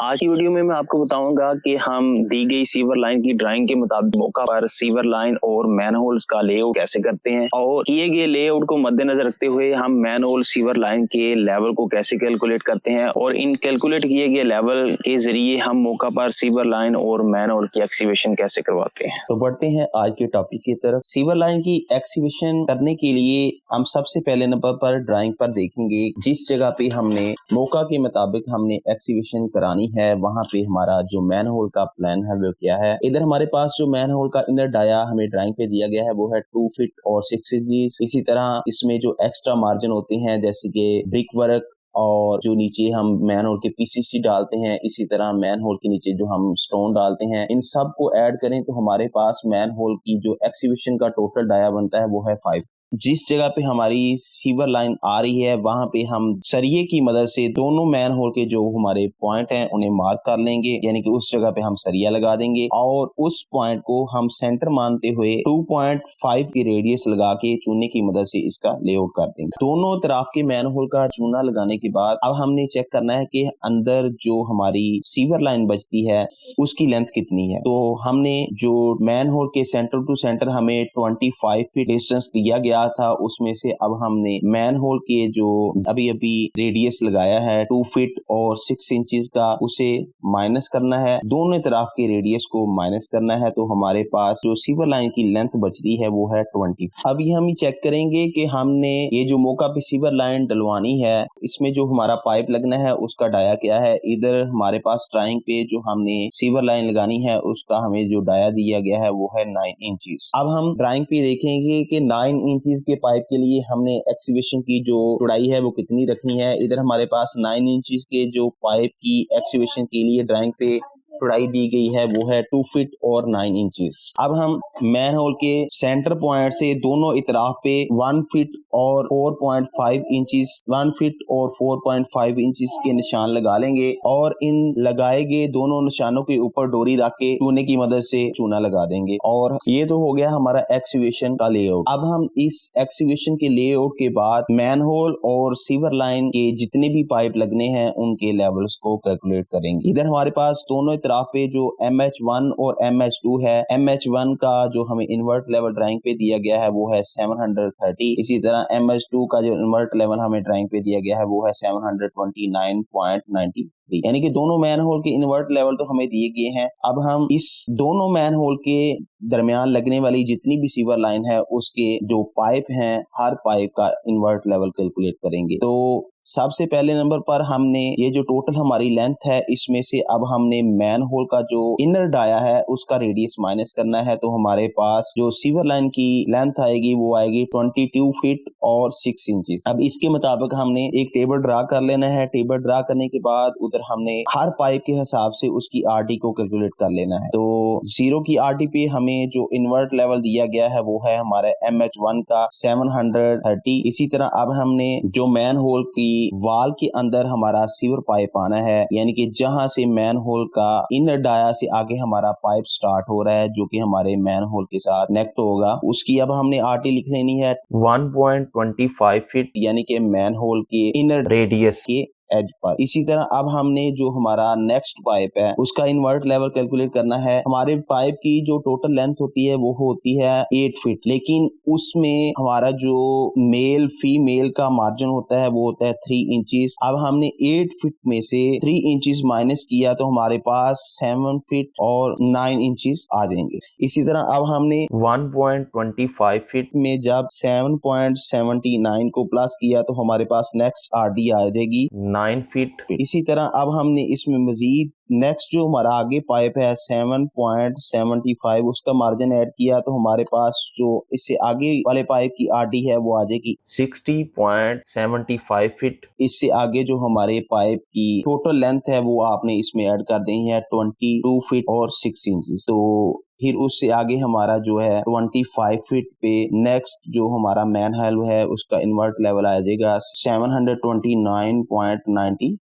आज की वीडियो में मैं आपको बताऊंगा कि हम दी गई सीवर लाइन की ड्राइंग के मुताबिक मौका पर सीवर लाइन और मैनहोल्स का लेआउट कैसे करते हैं और किए गए लेआउट को मद्देनजर रखते हुए हम मैनहोल सीवर लाइन के लेवल को कैसे कैलकुलेट करते हैं और इन कैलकुलेट किए गए लेवल के जरिए हम मौका पर सीवर लाइन और मैनहोल की एक्सीवेशन कैसे करवाते हैं। तो बढ़ते हैं आज के टॉपिक की तरफ। सीवर लाइन की एक्सीवेशन करने के लिए हम सबसे पहले नंबर पर ड्राइंग पर देखेंगे जिस जगह पे हमने मौका के मुताबिक हमने एक्सीवेशन करानी है वहां पे हमारा जो मैन होल का प्लान है वो क्या है। इधर हमारे पास जो मैन होल का इनर डाया हमें ड्राइंग पे दिया गया है वो है 2 फीट और 6 इंच। इसी तरह इसमें जो एक्स्ट्रा मार्जिन होते हैं जैसे कि ब्रिक वर्क और जो नीचे हम मैन होल के पीसीसी डालते हैं, इसी तरह मैन होल के नीचे जो हम स्टोन डालते हैं, इन सब को ऐड करें तो हमारे पास मैन होल की जो एक्सीवेशन का टोटल डाया बनता है वो है 5। जिस जगह पे हमारी सीवर लाइन आ रही है वहां पे हम सरिये की मदद से दोनों मैन होल के जो हमारे पॉइंट हैं उन्हें मार्क कर लेंगे, यानी कि उस जगह पे हम सरिया लगा देंगे और उस पॉइंट को हम सेंटर मानते हुए 2.5 की रेडियस लगा के चूने की मदद से इसका लेआउट कर देंगे। दोनों तरफ के मैन होल का चूना लगाने के बाद अब हमने चेक करना है कि अंदर जो हमारी सीवर लाइन बचती है उसकी लेंथ कितनी है। तो हमने जो मैन होल के सेंटर टू सेंटर हमें 25 फीट डिस्टेंस दिया गया था, उसमें से अब हमने मैन होल के जो अभी रेडियस लगाया है 2 फीट और 6 इंचेस का उसे माइनस करना है, दोनों तरफ के रेडियस को माइनस करना है। तो हमारे पास जो सीवर लाइन की लेंथ बचती है वो है 20। अभी हम चेक करेंगे कि हमने ये जो मौका पे सीवर लाइन डलवानी है इसमें जो हमारा पाइप लगना है उसका डाया क्या है। इधर हमारे पास ड्राइंग पे जो हमने सीवर लाइन लगानी है उसका हमें जो डाया दिया गया है वो है 9 इंचेस। अब हम ड्राइंग पे देखेंगे कि 9 इंचेस के पाइप के लिए हमने एक्सीवेशन की जो चौड़ाई है वो कितनी रखनी है। इधर हमारे पास 9 इंचेस के जो पाइप की एक्सीवेशन के लिए ड्राइंग पे चौड़ाई दी गई है वो है 2 फीट और 9 इंचेस। अब हम मैन होल के सेंटर पॉइंट से दोनों इतराफ पे 1 फीट और 4.5 इंचेस 1 फीट और 4.5 इंचेस के निशान लगा लेंगे और इन लगाए गए दोनों निशानों के ऊपर डोरी रख के चूने की मदद से चूना लगा देंगे। और ये तो हो गया हमारा एक्सीवेशन का लेआउट। अब हम इस एक्सीवेशन के लेआउट के बाद मैन होल और सीवर लाइन के जितने भी पाइप लगने हैं उनके लेवल्स को कैलकुलेट करेंगे। इधर हमारे पास दोनों तरफ पे जो MH1 और MH2 है, MH1 का जो हमें इन्वर्ट लेवल ड्राइंग पे दिया गया है वो है 730। इसी तरह MH2 का जो इन्वर्ट लेवल हमें ड्राइंग पे दिया गया है वो है 729.93। यानी कि दोनों मैन होल के इन्वर्ट लेवल तो हमें दिए गए हैं। अब हम इस दोनों मैन होल के दरमियान लगने वाली जितनी भी सीवर लाइन है उसके जो पाइप हैं हर पाइप का इन्वर्ट लेवल कैलकुलेट करेंगे। तो सबसे पहले नंबर पर हमने ये जो टोटल हमारी लेंथ है इसमें से अब हमने मैन होल का जो इनर डाया है उसका रेडियस माइनस करना है। तो हमारे पास जो सीवर लाइन की लेंथ आएगी वो आएगी 22 फीट और 6 इंचेस। अब इसके मुताबिक हमने एक टेबल ड्रा कर लेना है। टेबल ड्रा करने के बाद उधर हमने हर पाइप के हिसाब से उसकी RD को कैलकुलेट कर लेना है। तो 0 की RD पे हमें जो इन्वर्ट लेवल दिया गया है वो है हमारे MH1 का 730। इसी तरह अब हमने जो मैन होल की वाल के अंदर हमारा सीवर पाइप आना है, यानी कि जहां से मैन होल का इनर डाया से आगे हमारा पाइप स्टार्ट हो रहा है जो कि हमारे मैन होल के साथ कनेक्ट होगा, उसकी अब हमने RT लिख लेनी है 1.25 फीट, यानी कि मैन होल के इनर रेडियस के एज पर। इसी तरह अब हमने जो हमारा नेक्स्ट पाइप है उसका इन्वर्ट लेवल कैलकुलेट करना है। हमारे पाइप की जो टोटल लेंथ होती है वो होती है 8 फीट, लेकिन उसमें हमारा जो मेल फीमेल का मार्जिन होता है वो होता है 3 इंचेस। अब हमने 8 फीट में से 3 इंचेस माइनस किया तो हमारे पास 7 फीट और 9 इंचेस आ जाएंगे। इसी तरह अब हमने 1.25 फीट में जब 7.79 को प्लस किया तो हमारे पास नेक्स्ट RD आ जाएगी 9 फीट। इसी तरह अब हमने इसमें मजीद नेक्स्ट जो हमारा आगे पाइप है 7.75 उसका मार्जिन ऐड किया तो हमारे पास जो इससे आगे वाले पाइप की RD है वो आ जाएगी 60.75 फीट। इससे आगे जो हमारे पाइप की टोटल लेंथ है वो आपने इसमें ऐड कर देनी है 22 फीट और 6 इंचेस। तो फिर उससे आगे हमारा जो है 25 फीट पे नेक्स्ट जो हमारा मैन होल है उसका इन्वर्ट लेवल आ जाएगा 729.93।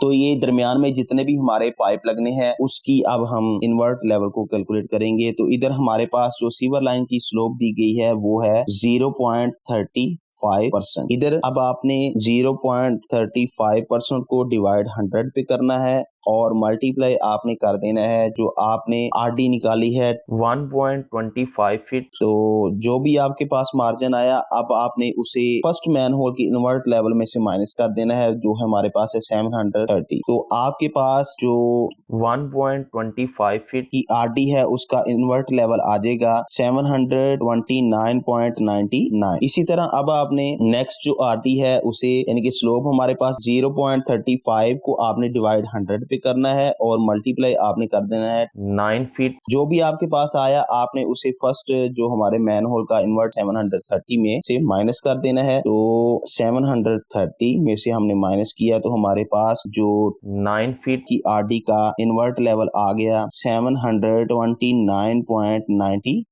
तो ये दरमियान में जितने भी हमारे पाइप लगने हैं उसकी अब हम इन्वर्ट लेवल को कैलकुलेट करेंगे। तो इधर हमारे पास जो सीवर लाइन की स्लोप दी गई है वो है 0.35%। इधर अब आपने 0.35% को डिवाइड 100 पे करना है और मल्टीप्लाई आपने कर देना है जो आपने आरडी निकाली है 1.25 फीट। तो जो भी आपके पास मार्जिन आया अब आपने उसे फर्स्ट मैन होल की इन्वर्ट लेवल में से माइनस कर देना है जो हमारे पास है 730। तो आपके पास जो 1.25 फीट की आरडी है उसका इन्वर्ट लेवल आ जाएगा 729.99। इसी तरह अब आपने नेक्स्ट जो आरडी है उसे यानी कि स्लोप हमारे पास 0.35 को आपने डिवाइड 100 पे करना है और मल्टीप्लाई आपने कर देना है 9 फीट। जो भी आपके पास आया आपने उसे फर्स्ट जो हमारे मैन होल का इन्वर्ट 730 में से माइनस कर देना है। तो 730 में से हमने माइनस किया तो हमारे पास जो 9 फीट की आरडी का इन्वर्ट लेवल आ गया 729.96।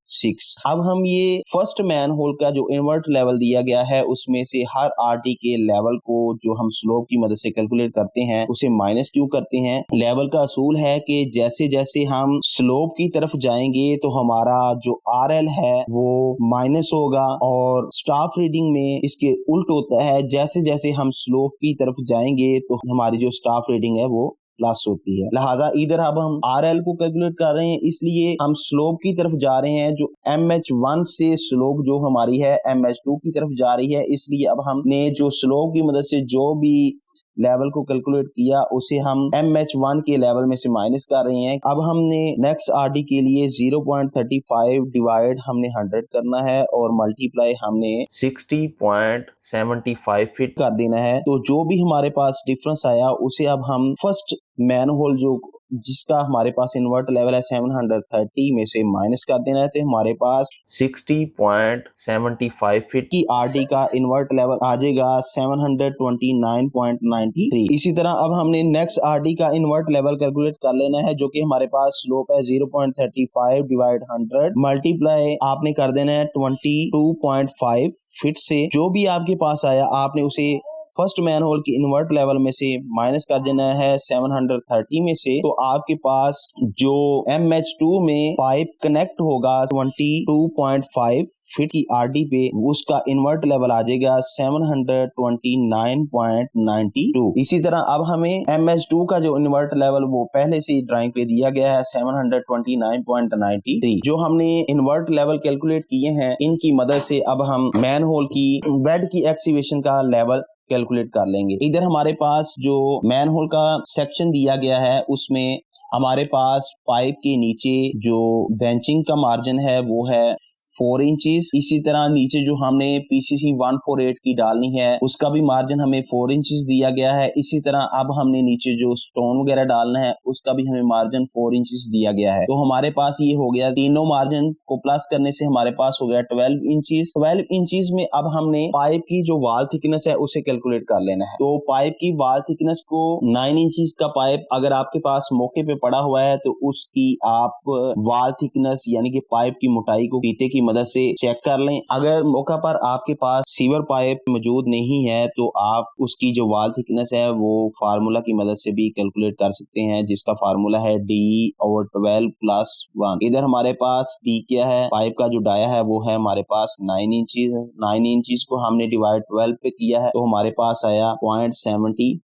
अब हम ये फर्स्ट मैन होल का जो इन्वर्ट लेवल दिया गया है उसमें से हर आरडी के लेवल को जो हम स्लोप की मदद से कैलकुलेट करते हैं उसे माइनस क्यों करते हैं। लेवल का असूल है कि जैसे जैसे हम स्लोप की तरफ जाएंगे तो हमारा जो आरएल है वो माइनस होगा और स्टाफ रीडिंग में इसके उल्ट होता है, जैसे जैसे हम स्लोप की तरफ जाएंगे तो हमारी जो स्टाफ रीडिंग है वो प्लस होती है। लिहाजा इधर अब हम आरएल को कैलकुलेट कर रहे हैं इसलिए हम स्लोप की तरफ जा रहे हैं। जो MH1 से स्लोप जो हमारी है MH2 की तरफ जा रही है, इसलिए अब हमने जो स्लोप की मदद से जो भी लेवल को कैलकुलेट किया उसे हम MH1 के लेवल में से माइनस कर रहे हैं। अब हमने नेक्स्ट आरडी के लिए 0.35 डिवाइड हमने 100 करना है और मल्टीप्लाई हमने 60.75 फीट कर देना है। तो जो भी हमारे पास डिफरेंस आया उसे अब हम फर्स्ट मैन होल जो जिसका हमारे पास इन्वर्ट लेवल है 730 में से माइनस कर देना है तो हमारे पास 60.75 फीट की आरडी का इन्वर्ट लेवल आ जाएगा 729.93। इसी तरह अब हमने नेक्स्ट आरडी का इन्वर्ट लेवल कैलकुलेट कर लेना है जो कि हमारे पास स्लोप है 0.35 डिवाइड 100 मल्टीप्लाई आपने कर देना है 22.5 फीट से। जो भी आपके पास आया आपने उसे फर्स्ट मैन होल की इन्वर्ट लेवल में से माइनस कर देना है 730 में से। तो आपके पास जो MH2 में पाइप कनेक्ट होगा 22.5 फीट की आरडी पे उसका इन्वर्ट लेवल आ जाएगा 729.92। इसी तरह अब हमें MH2 का जो इन्वर्ट लेवल वो पहले से ड्राइंग पे दिया गया है 729.93। जो हमने इन्वर्ट लेवल कैलकुलेट किए हैं इनकी मदद से अब हम मैन होल की बेड की एक्सीवेशन का लेवल कैलकुलेट कर लेंगे। इधर हमारे पास जो मैन होल का सेक्शन दिया गया है उसमें हमारे पास पाइप के नीचे जो बेंचिंग का मार्जिन है वो है 4 इंचेस। इसी तरह नीचे जो हमने PCC 148 की डालनी है उसका भी मार्जिन हमें 4 इंचेस दिया गया है। इसी तरह अब हमने नीचे जो स्टोन वगैरह डालना है उसका भी हमें मार्जिन 4 इंचेस दिया गया है। तो हमारे पास ये हो गया, तीनों मार्जिन को प्लस करने से हमारे पास हो गया 12 इंचेस। 12 इंचेस में अब हमने पाइप की जो वॉल थिकनेस है उसे कैलकुलेट कर लेना है। तो पाइप की वॉल थिकनेस को 9 इंचेस का पाइप अगर आपके पास मौके पे पड़ा हुआ है तो उसकी आप वॉल थिकनेस यानी कि पाइप की मोटाई को फीते की मदद से चेक कर लें। अगर मौका पर आपके पास सीवर पाइप मौजूद नहीं है तो आप उसकी जो वॉल थिकनेस है वो फार्मूला की मदद से भी कैलकुलेट कर सकते हैं जिसका फार्मूला है D/12+1। इधर हमारे पास D क्या है, पाइप का जो डाया है वो है हमारे पास 9 इंचेस। 9 इंचेस को हमने डिवाइड 12 पे किया है तो हमारे पास आया 0.75।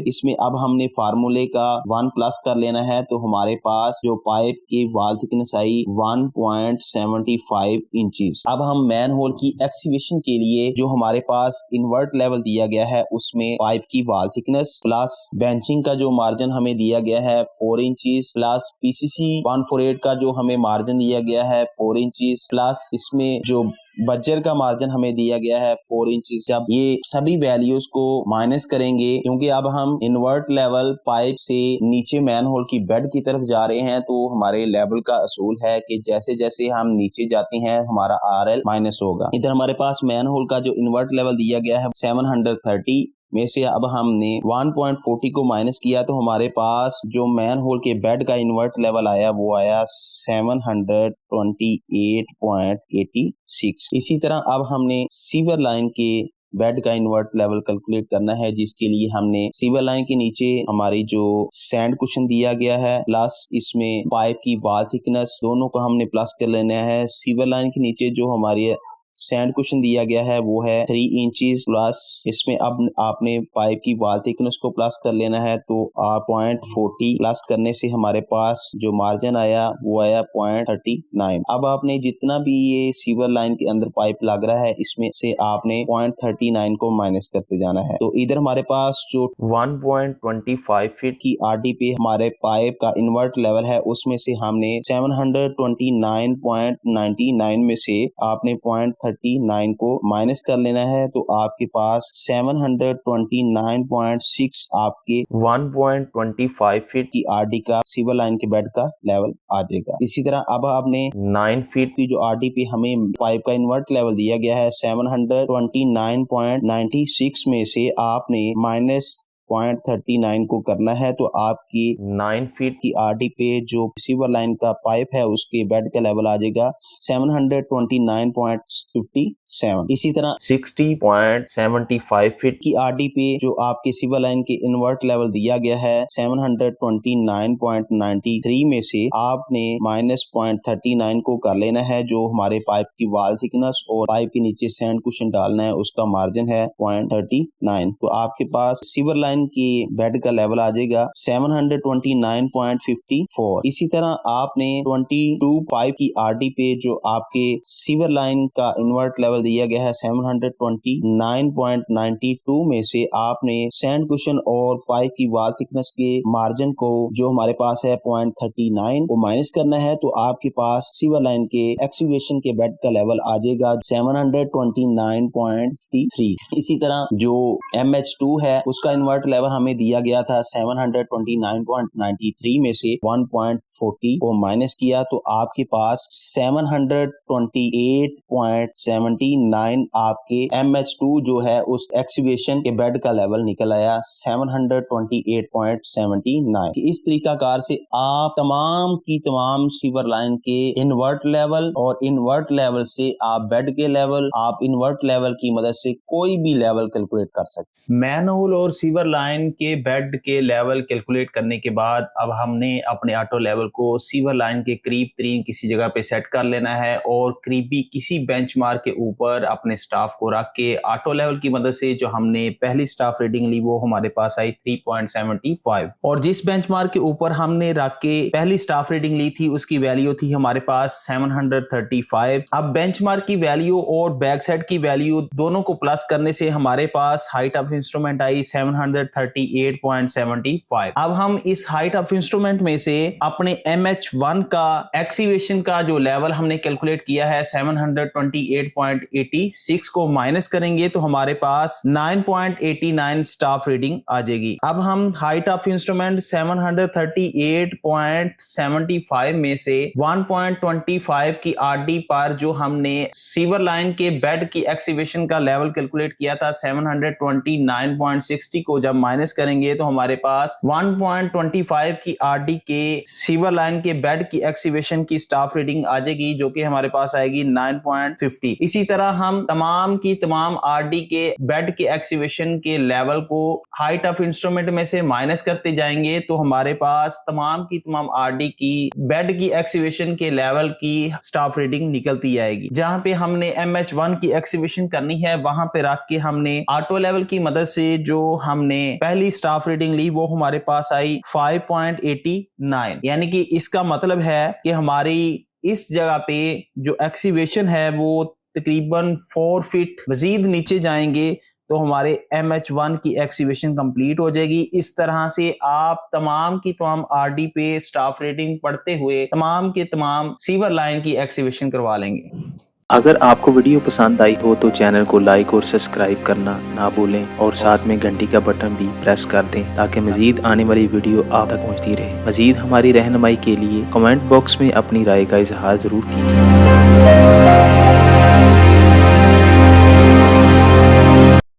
इसमें अब हमने फार्मूले का 1 प्लस कर लेना है तो हमारे पास जो पाइप की वॉल थिकनेस आई 1.75 इंचेस। अब हम मैन होल की एक्सीवेशन के लिए जो हमारे पास इन्वर्ट लेवल दिया गया है उसमें पाइप की वॉल थिकनेस प्लस बेंचिंग का जो मार्जिन हमें दिया गया है 4 इंचेस प्लस PCC 148 का जो हमें मार्जिन दिया गया है 4 इंचेस प्लस इसमें जो बजर का मार्जिन हमें दिया गया है 4 इंचेस। जब ये सभी वैल्यूज को माइनस करेंगे क्योंकि अब हम इन्वर्ट लेवल पाइप से नीचे मैन होल की बेड की तरफ जा रहे हैं तो हमारे लेवल का असूल है कि जैसे जैसे हम नीचे जाते हैं हमारा RL माइनस होगा। इधर हमारे पास मैन होल का जो इन्वर्ट लेवल दिया गया है 730 में से अब हमने 1.40 को माइनस किया तो हमारे पास जो मैन होल के बेड का इन्वर्ट लेवल आया वो आया 728.86। इसी तरह अब हमने सीवर लाइन के बेड का इन्वर्ट लेवल कैलकुलेट करना है जिसके लिए हमने सीवर लाइन के नीचे हमारी जो सैंड कुशन दिया गया है प्लस इसमें पाइप की वॉल थिकनेस दोनों को हमने प्लस कर लेना है। सीवर लाइन के नीचे जो हमारी सैंड कुशन दिया गया है वो है 3 इंचेस प्लस, इसमें अब आपने पाइप की वॉल थिकनेस को प्लस कर लेना है, तो आप 0.40 प्लस करने से हमारे पास जो मार्जिन आया वो आया 0.39। अब आपने जितना भी ये सीवर लाइन के अंदर पाइप लग रहा है इसमें से आपने 0.39 को माइनस करते जाना है। तो इधर हमारे पास जो 1.25 फीट की आरडी पे हमारे पाइप का इन्वर्ट लेवल है उसमें से हमने 729.99 में से आपने 0.39 को माइनस कर लेना है, तो आपके पास 729.6 आपके 1.25 फीट की आरडी का सीवर लाइन के बेड का लेवल आ जाएगा। इसी तरह अब आपने 9 फीट की जो आरडी पे हमें पाइप का इन्वर्ट लेवल दिया गया है 729.96 में से आपने माइनस 0.39 को करना है, तो आपकी 9 फीट की आरडी पे जो सीवर लाइन का पाइप है उसके बेड का लेवल आ जाएगा 729.57। इसी तरह 60.75 फीट की आरडी पे जो आपके सीवर लाइन के इन्वर्ट लेवल दिया गया है 729.93 में से आपने माइनस 0.39 को कर लेना है, जो हमारे पाइप की वॉल थिकनेस और पाइप के नीचे सैंड कुशन डालना है उसका मार्जिन है 0.39। तो आपके पास सीवर लाइन की बेड का लेवल आ जाएगा 729.54। इसी तरह आपने 22.5 की आरडी पे जो आपके सीवर लाइन का इन्वर्ट लेवल दिया गया है 729.92 में से आपने सैंड कुशन और पाइप की वॉल थिकनेस के मार्जिन को जो हमारे पास है 0.39 को माइनस करना है, तो आपके पास सीवर लाइन के एक्सक्यूवेशन के बेड का लेवल आ जाएगा 729.53। इसी तरह जो MH2 है उसका इन्वर्ट लेवल हमें दिया गया था 729.93 में से 1.40 को माइनस किया, तो आपके पास 728.79 आपके MH2 जो है उस एक्सक्यूवेशन के बेड का लेवल निकल आया 728.79। इस तरीकाकार से आप तमाम की तमाम सीवर लाइन के इन्वर्ट लेवल और इन्वर्ट लेवल से आप बेड के लेवल, आप इन्वर्ट लेवल की मदद से कोई भी लेवल कैलकुलेट कर सकते। मैनहोल और सीवर लाइन के बेड के लेवल कैलकुलेट करने के बाद अब हमने अपने ऑटो लेवल को सीवर लाइन के करीब तरीन किसी जगह पे सेट कर लेना है और करीबी किसी बेंचमार्क के ऊपर अपने स्टाफ को रख के ऑटो लेवल की मदद से जो हमने पहली स्टाफ रीडिंग ली वो हमारे पास आई 3.75 और जिस बेंचमार्क के ऊपर हमने रख के पहली स्टाफ रीडिंग ली थी उसकी वैल्यू थी हमारे पास 735। अब बेंचमार्क की वैल्यू और बैक साइड की वैल्यू दोनों को प्लस करने से हमारे पास हाइट ऑफ इंस्ट्रूमेंट आई 738.75। अब हम इस हाइट ऑफ इंस्ट्रूमेंट में से अपने MH1 का एक्सीवेशन का जो लेवल हमने कैलकुलेट किया है 728.86 को माइनस करेंगे तो हमारे पास 9.89 स्टाफ रीडिंग आ जाएगी। अब हम हाइट ऑफ इंस्ट्रूमेंट 738.75 में से 1.25 की आरडी पर जो हमने सीवर लाइन के बेड की एक्सीवेशन का लेवल कैलकुलेट किया था 729.60 को जब माइनस करेंगे तो हमारे पास 1.25 की आरडी के सीवर लाइन के बेड की एक्सीवेशन की स्टाफ रीडिंग आ जाएगी जो कि हमारे पास आएगी 9.50। इसी तरह हम तमाम की तमाम आरडी के बेड के एक्सीवेशन के लेवल को हाइट ऑफ इंस्ट्रूमेंट में से माइनस करते जाएंगे तो हमारे पास तमाम की तमाम आरडी की बेड की एक्सीवेशन के लेवल की स्टाफ रीडिंग निकलती आएगी। जहां पे हमने MH1 की एक्सीवेशन करनी है वहां पे रख के हमने ऑटो लेवल की मदद से जो हमने पहली स्टाफ रीडिंग ली वो हमारे पास आई 5.89। यानी कि इसका मतलब है कि हमारी इस जगह पे जो एक्सीवेशन है वो तकरीबन 4 फीट मजीद नीचे जाएंगे तो हमारे MH1 की एक्सीवेशन कंप्लीट हो जाएगी। इस तरह से आप तमाम की तमाम आरडी पे स्टाफ रेटिंग पढ़ते हुए तमाम के तमाम सीवर लाइन की एक्सीवेशन करवा लेंगे। अगर आपको वीडियो पसंद आई हो तो चैनल को लाइक और सब्सक्राइब करना ना भूलें और साथ में घंटी का बटन भी प्रेस कर दें ताकि मजीद आने वाली वीडियो आप तक पहुंचती रहे। मजीद हमारी रहनुमाई के लिए कमेंट बॉक्स में अपनी राय का इजहार जरूर कीजिए।